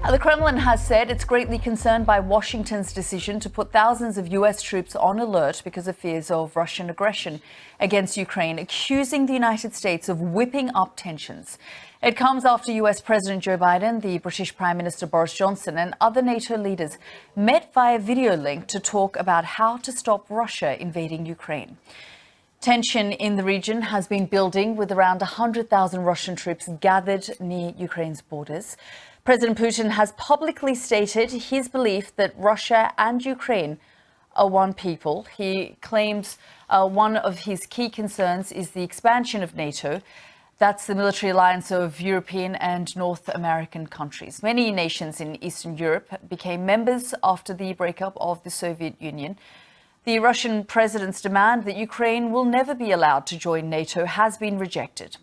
The Kremlin has said it's greatly concerned by Washington's decision to put thousands of US troops on alert because of fears of Russian aggression against Ukraine, accusing the United States of whipping up tensions. It comes after US President Joe Biden, the British Prime Minister Boris Johnson and other NATO leaders met via video link to talk about how to stop Russia invading Ukraine. Tension in the region has been building, with around 100,000 Russian troops gathered near Ukraine's borders. President Putin has publicly stated his belief that Russia and Ukraine are one people. He claims one of his key concerns is the expansion of NATO. That's the military alliance of European and North American countries. Many nations in Eastern Europe became members after the breakup of the Soviet Union. The Russian president's demand that Ukraine will never be allowed to join NATO has been rejected.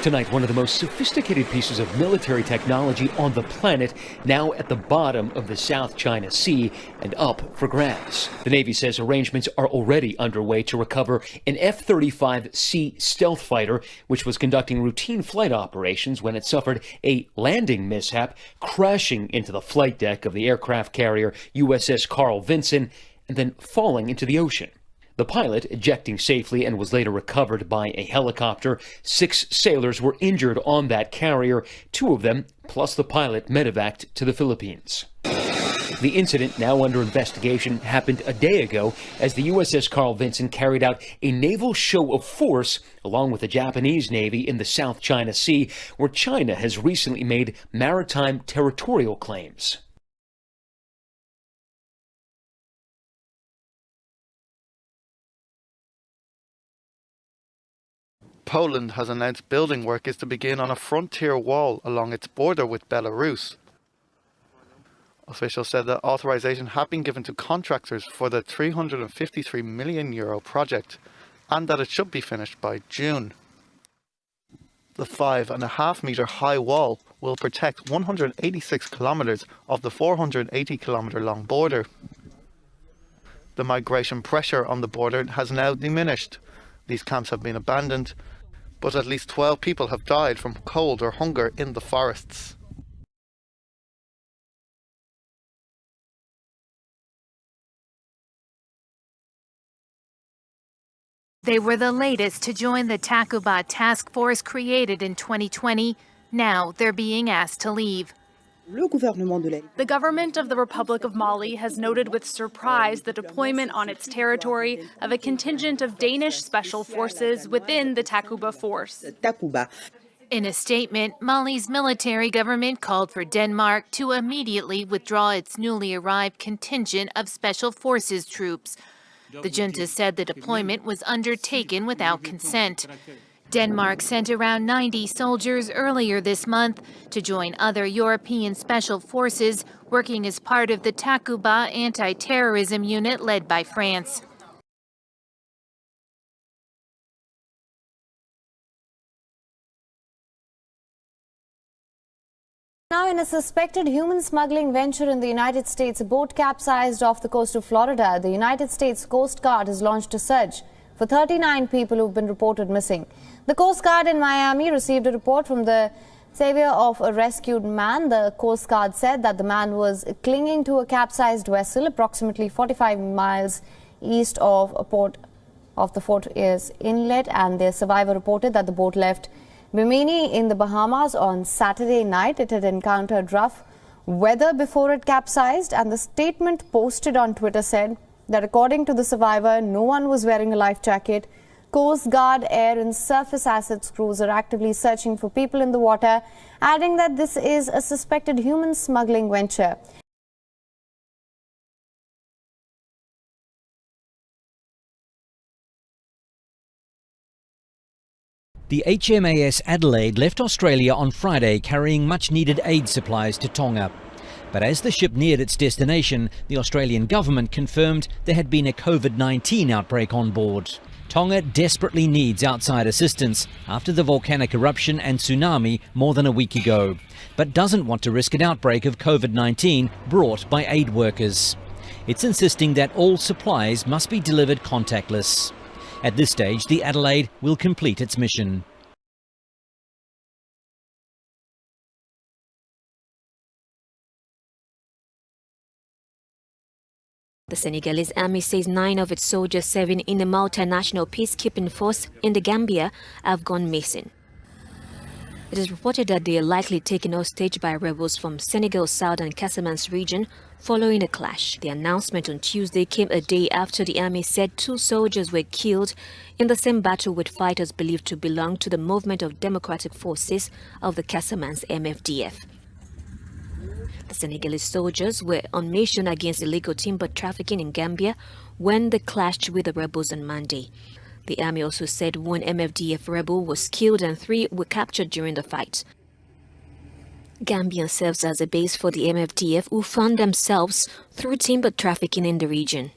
Tonight, one of the most sophisticated pieces of military technology on the planet, now at the bottom of the South China Sea and up for grabs. The Navy says arrangements are already underway to recover an F-35C stealth fighter, which was conducting routine flight operations when it suffered a landing mishap, crashing into the flight deck of the aircraft carrier USS Carl Vinson and then falling into the ocean. The pilot ejecting safely and was later recovered by a helicopter. 6 sailors were injured on that carrier, 2 of them, plus the pilot, medevaced to the Philippines. The incident, now under investigation, happened a day ago as the USS Carl Vinson carried out a naval show of force along with the Japanese Navy in the South China Sea, where China has recently made maritime territorial claims. Poland has announced building work is to begin on a frontier wall along its border with Belarus. Officials said that authorization had been given to contractors for the €353 million project and that it should be finished by June. The 5.5-metre high wall will protect 186 kilometres of the 480 kilometre long border. The migration pressure on the border has now diminished. These camps have been abandoned, but at least 12 people have died from cold or hunger in the forests. They were the latest to join the Takuba task force created in 2020. Now they're being asked to leave. The government of the Republic of Mali has noted with surprise the deployment on its territory of a contingent of Danish special forces within the Takuba force. In a statement, Mali's military government called for Denmark to immediately withdraw its newly arrived contingent of special forces troops. The junta said the deployment was undertaken without consent. Denmark sent around 90 soldiers earlier this month to join other European special forces working as part of the Takuba anti-terrorism unit led by France. Now, in a suspected human smuggling venture in the United States, a boat capsized off the coast of Florida. The United States Coast Guard has launched a search for 39 people who've been reported missing. The Coast Guard in Miami received a report from the savior of a rescued man. The Coast Guard said that the man was clinging to a capsized vessel approximately 45 miles east of the Fort Ayers Inlet, and the survivor reported that the boat left Bimini in the Bahamas on Saturday night. It had encountered rough weather before it capsized, and the statement posted on Twitter said that according to the survivor, no one was wearing a life jacket. Coast Guard, air and surface assets crews are actively searching for people in the water, adding that this is a suspected human smuggling venture. The HMAS Adelaide left Australia on Friday carrying much-needed aid supplies to Tonga. But as the ship neared its destination, the Australian government confirmed there had been a COVID-19 outbreak on board. Tonga desperately needs outside assistance after the volcanic eruption and tsunami more than a week ago, but doesn't want to risk an outbreak of COVID-19 brought by aid workers. It's insisting that all supplies must be delivered contactless. At this stage, the Adelaide will complete its mission. The Senegalese army says 9 of its soldiers serving in the multinational peacekeeping force in the Gambia have gone missing. It is reported that they are likely taken hostage by rebels from Senegal's southern Casamance region following a clash. The announcement on Tuesday came a day after the army said 2 soldiers were killed in the same battle with fighters believed to belong to the Movement of Democratic Forces of the Casamance MFDF. The Senegalese soldiers were on mission against illegal timber trafficking in Gambia when they clashed with the rebels on Monday. The army also said 1 MFDF rebel was killed and 3 were captured during the fight. Gambia serves as a base for the MFDF, who fund themselves through timber trafficking in the region.